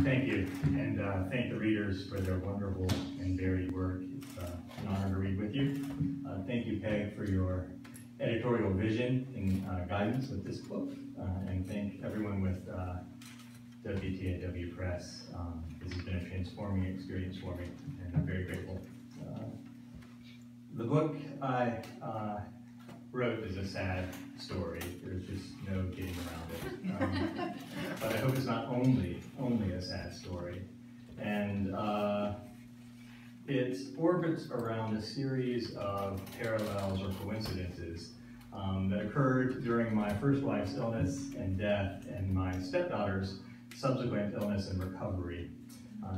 Thank you, and thank the readers for their wonderful and varied work. It's an honor to read with you. Thank you, Peg, for your editorial vision and guidance with this book, and thank everyone with WTAW Press. This has been a transforming experience for me, and I'm very grateful. The book I wrote is a sad story. There's just no getting around it. But I hope it's not only a sad story. And it orbits around a series of parallels or coincidences that occurred during my first wife's illness and death and my stepdaughter's subsequent illness and recovery.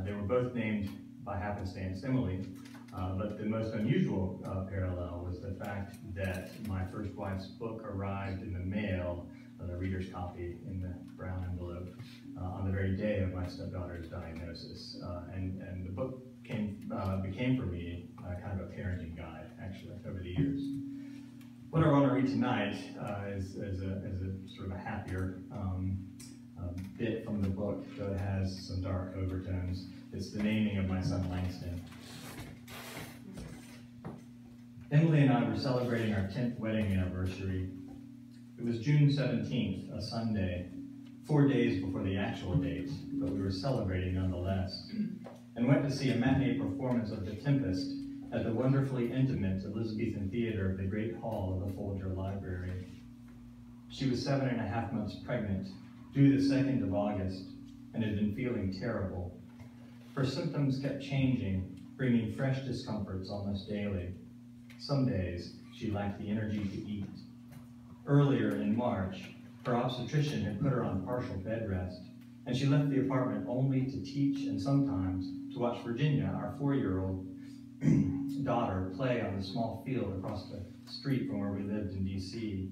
They were both named by happenstance Emily, but the most unusual parallel was the fact that my first wife's book arrived in the mail, the reader's copy in the brown envelope, on the very day of my stepdaughter's diagnosis. And the book became for me kind of a parenting guide, actually, over the years. What I want to read tonight is a sort of a happier bit from the book, though it has some dark overtones. It's the naming of my son Langston. Emily and I were celebrating our 10th wedding anniversary. It was June 17th, a Sunday, 4 days before the actual date, but we were celebrating nonetheless, and went to see a matinee performance of The Tempest at the wonderfully intimate Elizabethan theater of the Great Hall of the Folger Library. She was 7.5 months pregnant, due the 2nd of August, and had been feeling terrible. Her symptoms kept changing, bringing fresh discomforts almost daily. Some days, she lacked the energy to eat. Earlier in March, her obstetrician had put her on partial bed rest, and she left the apartment only to teach and sometimes to watch Virginia, our 4-year-old daughter, play on the small field across the street from where we lived in DC.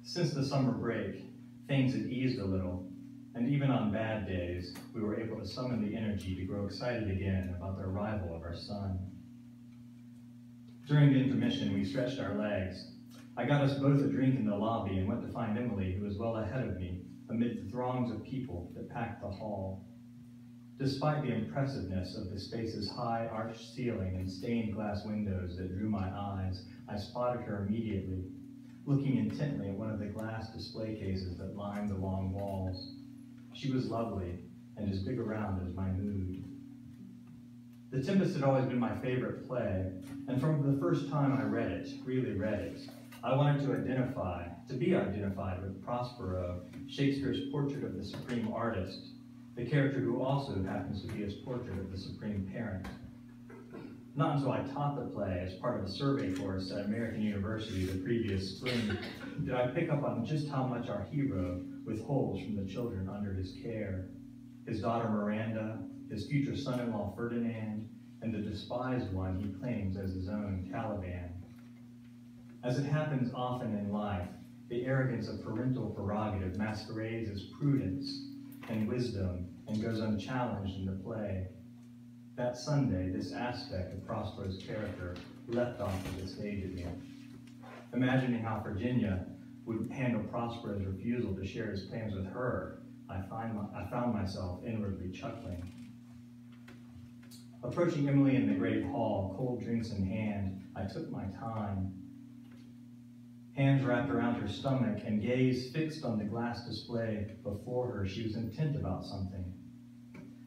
Since the summer break, things had eased a little, and even on bad days, we were able to summon the energy to grow excited again about the arrival of our son. During the intermission, we stretched our legs. I got us both a drink in the lobby and went to find Emily, who was well ahead of me, amid the throngs of people that packed the hall. Despite the impressiveness of the space's high arched ceiling and stained glass windows that drew my eyes, I spotted her immediately, looking intently at one of the glass display cases that lined the long walls. She was lovely and as big around as my mood. The Tempest had always been my favorite play, and from the first time I read it, really read it, I wanted to be identified with Prospero, Shakespeare's portrait of the supreme artist, the character who also happens to be his portrait of the supreme parent. Not until I taught the play as part of a survey course at American University the previous spring did I pick up on just how much our hero withholds from the children under his care. His daughter Miranda, his future son-in-law Ferdinand, and the despised one he claims as his own, Caliban. As it happens often in life, the arrogance of parental prerogative masquerades as prudence and wisdom and goes unchallenged in the play. That Sunday, this aspect of Prospero's character leapt off of the stage at me. Imagining how Virginia would handle Prospero's refusal to share his plans with her, I found myself inwardly chuckling. Approaching Emily in the great hall, cold drinks in hand, I took my time. Hands wrapped around her stomach and gaze fixed on the glass display before her, she was intent about something.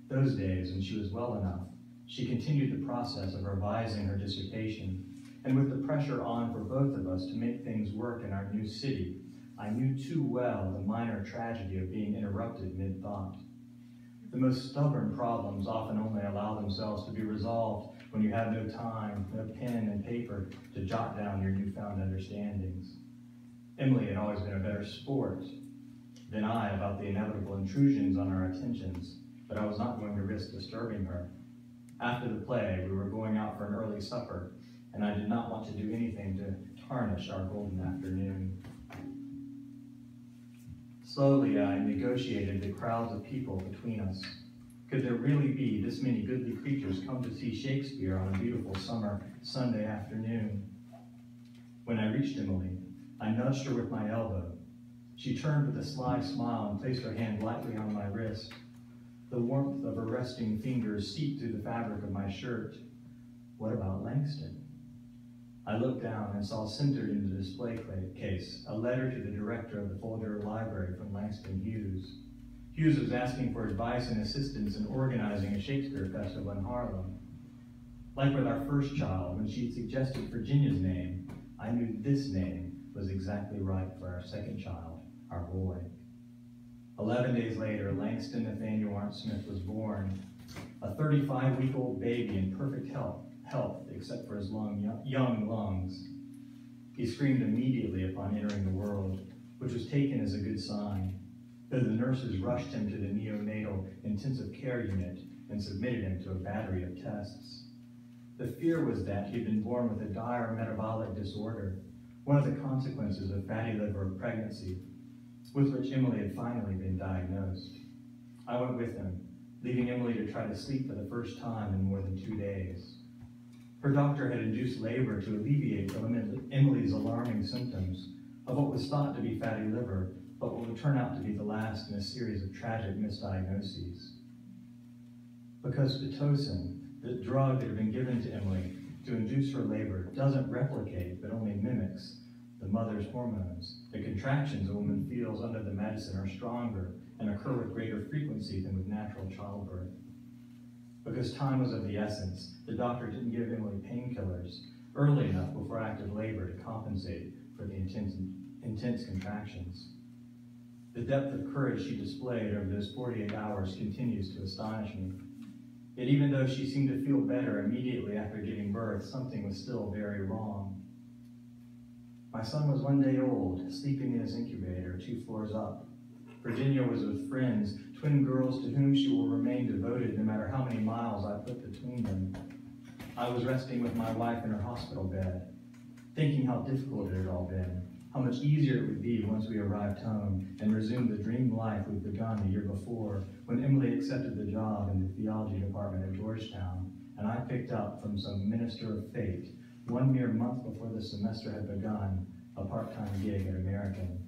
Those days, when she was well enough, she continued the process of revising her dissertation, and with the pressure on for both of us to make things work in our new city, I knew too well the minor tragedy of being interrupted mid-thought. The most stubborn problems often only allow themselves to be resolved when you have no time, no pen and paper to jot down your newfound understandings. Emily had always been a better sport than I about the inevitable intrusions on our attentions, but I was not going to risk disturbing her. After the play, we were going out for an early supper, and I did not want to do anything to tarnish our golden afternoon. Slowly, I negotiated the crowds of people between us. Could there really be this many goodly creatures come to see Shakespeare on a beautiful summer Sunday afternoon? When I reached Emily, I nudged her with my elbow. She turned with a sly smile and placed her hand lightly on my wrist. The warmth of her resting fingers seeped through the fabric of my shirt. What about Langston? I looked down and saw centered in the display case a letter to the director of the Folger Library from Langston Hughes. Hughes was asking for advice and assistance in organizing a Shakespeare festival in Harlem. Like with our first child, when she suggested Virginia's name, I knew this name was exactly right for our second child, our boy. 11 days later, Langston Nathaniel Arndt Smith was born, a 35-week-old baby in perfect health except for his young lungs. He screamed immediately upon entering the world, which was taken as a good sign, though the nurses rushed him to the neonatal intensive care unit and submitted him to a battery of tests. The fear was that he'd been born with a dire metabolic disorder, one of the consequences of fatty liver pregnancy, with which Emily had finally been diagnosed. I went with him, leaving Emily to try to sleep for the first time in more than 2 days. Her doctor had induced labor to alleviate Emily's alarming symptoms of what was thought to be fatty liver, but what would turn out to be the last in a series of tragic misdiagnoses. Because Pitocin, the drug that had been given to Emily to induce her labor, doesn't replicate but only mimics the mother's hormones. The contractions a woman feels under the medicine are stronger and occur with greater frequency than with natural childbirth. Because time was of the essence, the doctor didn't give Emily painkillers early enough before active labor to compensate for the intense contractions. The depth of courage she displayed over those 48 hours continues to astonish me. Yet even though she seemed to feel better immediately after giving birth, something was still very wrong. My son was 1 day old, sleeping in his incubator 2 floors up. Virginia was with friends, twin girls to whom she will remain devoted no matter how many miles I put between them. I was resting with my wife in her hospital bed, thinking how difficult it had all been, how much easier it would be once we arrived home and resumed the dream life we'd begun the year before when Emily accepted the job in the theology department at Georgetown, and I picked up from some minister of fate, 1 mere month before the semester had begun, a part-time gig at American.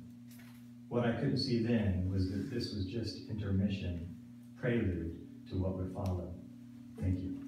What I couldn't see then was that this was just intermission, prelude to what would follow. Thank you.